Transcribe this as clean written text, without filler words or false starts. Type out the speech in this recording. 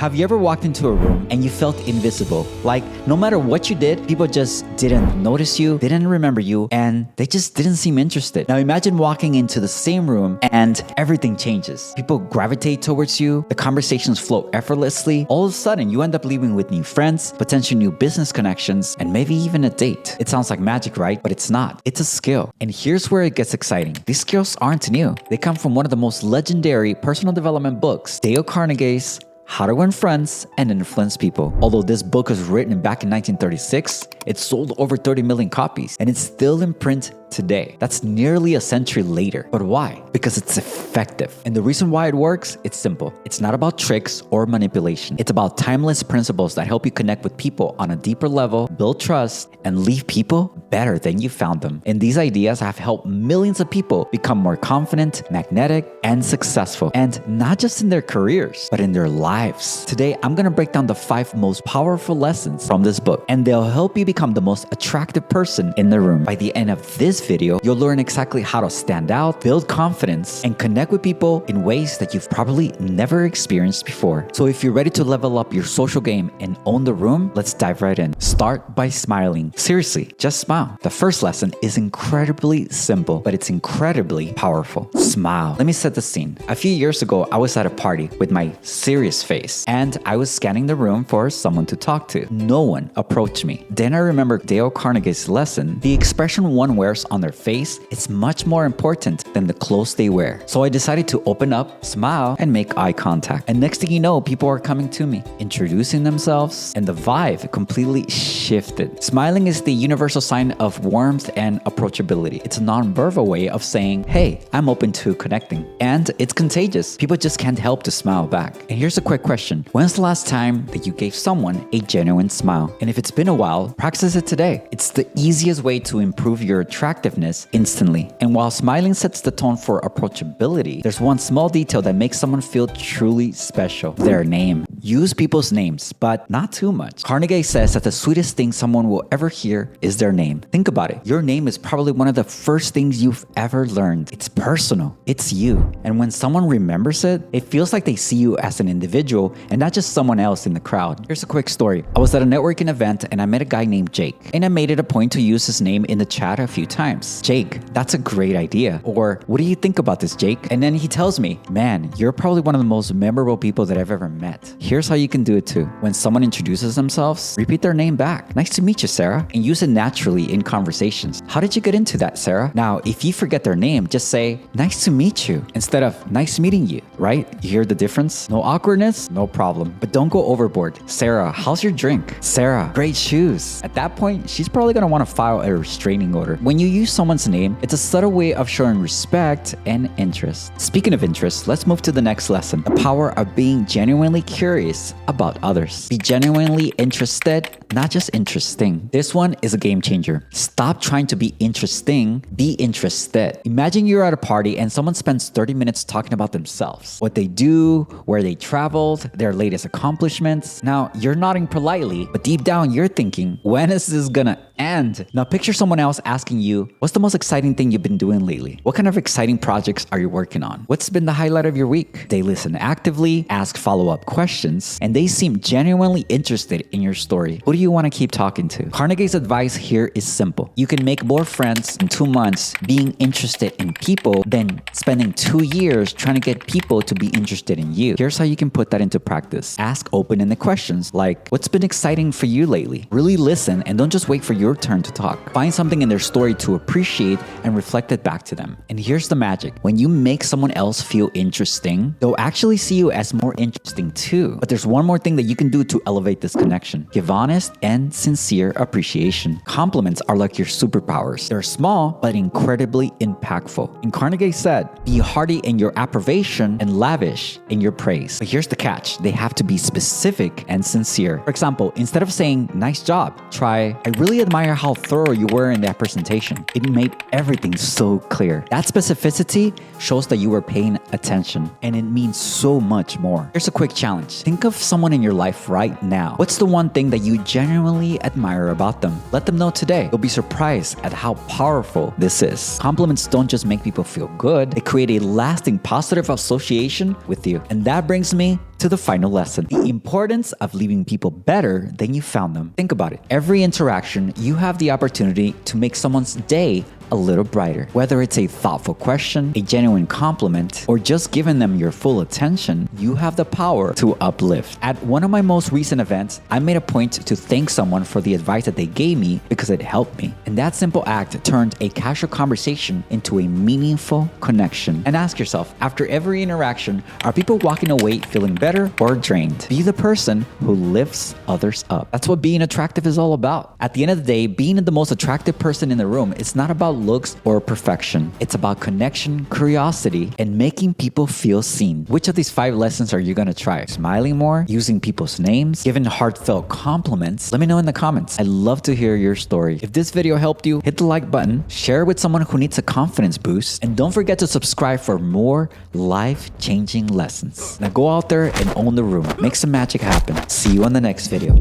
Have you ever walked into a room and you felt invisible? Like, no matter what you did, people just didn't notice you, didn't remember you, and they just didn't seem interested. Now imagine walking into the same room and everything changes. People gravitate towards you, the conversations flow effortlessly. All of a sudden, you end up leaving with new friends, potential new business connections, and maybe even a date. It sounds like magic, right? But it's not. It's a skill. And here's where it gets exciting. These skills aren't new. They come from one of the most legendary personal development books, Dale Carnegie's How to Win Friends and Influence People. Although this book was written back in 1936, it sold over 30 million copies and it's still in print today. That's nearly a century later. But why? Because it's effective. And the reason why it works, it's simple. It's not about tricks or manipulation. It's about timeless principles that help you connect with people on a deeper level, build trust, and leave people better than you found them. And these ideas have helped millions of people become more confident, magnetic, and successful. And not just in their careers, but in their lives. Today, I'm gonna break down the 5 most powerful lessons from this book, and they'll help you become the most attractive person in the room. By the end of this video, you'll learn exactly how to stand out, build confidence, and connect with people in ways that you've probably never experienced before. So if you're ready to level up your social game and own the room, let's dive right in. Start by smiling. Seriously, just smile. The first lesson is incredibly simple, but it's incredibly powerful. Smile. Let me set the scene. A few years ago, I was at a party with my serious face, and I was scanning the room for someone to talk to. No one approached me. Then I remember Dale Carnegie's lesson: the expression one wears on their face is much more important than the clothes they wear. So I decided to open up, smile, and make eye contact. And next thing you know, people are coming to me, introducing themselves, and the vibe completely shifted. Smiling is the universal sign of warmth and approachability. It's a non-verbal way of saying, hey, I'm open to connecting. And it's contagious. People just can't help to smile back. And here's a quick question. When's the last time that you gave someone a genuine smile? And if it's been a while, practice it today. It's the easiest way to improve your attractiveness instantly. And while smiling sets the tone for approachability, there's one small detail that makes someone feel truly special: their name. Use people's names, but not too much. Carnegie says that the sweetest thing someone will ever hear is their name. Think about it. Your name is probably one of the first things you've ever learned. It's personal. It's you. And when someone remembers it, it feels like they see you as an individual and not just someone else in the crowd. Here's a quick story. I was at a networking event and I met a guy named Jake, and I made it a point to use his name in the chat a few times. Jake, that's a great idea. Or, what do you think about this, Jake? And then he tells me, man, you're probably one of the most memorable people that I've ever met. Here's how you can do it too. When someone introduces themselves, repeat their name back. Nice to meet you, Sarah. And use it naturally in conversations. How did you get into that, Sarah? Now, if you forget their name, just say, nice to meet you, instead of nice meeting you, right? You hear the difference? No awkwardness, no problem. But don't go overboard. Sarah, how's your drink? Sarah, great shoes. At that point, she's probably gonna want to file a restraining order. When you use someone's name, it's a subtle way of showing respect and interest. Speaking of interest, let's move to the next lesson: the power of being genuinely curious about others. Be genuinely interested, not just interesting. This one is a game changer. Stop trying to be interesting, be interested. Imagine you're at a party and someone spends 30 minutes talking about themselves, what they do, where they traveled, their latest accomplishments. Now, you're nodding politely, but deep down you're thinking, when is this gonna end? Now picture someone else asking you, what's the most exciting thing you've been doing lately? What kind of exciting projects are you working on? What's been the highlight of your week? They listen actively, ask follow-up questions, and they seem genuinely interested in your story. Who do you want to keep talking to? Carnegie's advice here is simple. You can make more friends in 2 months being interested in people than spending 2 years trying to get people to be interested in you. Here's how you can put that into practice. Ask open-ended questions like, what's been exciting for you lately? Really listen and don't just wait for your turn to talk. Find something in their story to appreciate and reflect it back to them. And here's the magic. When you make someone else feel interesting, they'll actually see you as more interesting too. But there's one more thing that you can do to elevate this connection. Give honest and sincere appreciation. Compliments are like your superpowers. They're small, but incredibly impactful. And Carnegie said, be hearty in your approbation and lavish in your praise. But here's the catch. They have to be specific and sincere. For example, instead of saying, nice job, try, I really admire how thorough you were in that presentation. It made everything so clear. That specificity shows that you were paying attention, and it means so much more. Here's a quick challenge. Think of someone in your life right now. What's the one thing that you genuinely admire about them? Let them know today. You'll be surprised at how powerful this is. Compliments don't just make people feel good, they create a lasting positive association with you. And that brings me to the final lesson, the importance of leaving people better than you found them. Think about it. Every interaction, you have the opportunity to make someone's day a little brighter. Whether it's a thoughtful question, a genuine compliment, or just giving them your full attention, you have the power to uplift. At one of my most recent events, I made a point to thank someone for the advice that they gave me because it helped me. And that simple act turned a casual conversation into a meaningful connection. And ask yourself, after every interaction, are people walking away feeling better or drained? Be the person who lifts others up. That's what being attractive is all about. At the end of the day, being the most attractive person in the room, it's not about looks or perfection. It's about connection, curiosity, and making people feel seen. Which of these 5 lessons are you gonna try? Smiling more, using people's names, giving heartfelt compliments? Let me know in the comments. I'd love to hear your story. If this video helped you, hit the like button, share it with someone who needs a confidence boost, and don't forget to subscribe for more life-changing lessons. Now go out there and own the room. Make some magic happen. See you on the next video.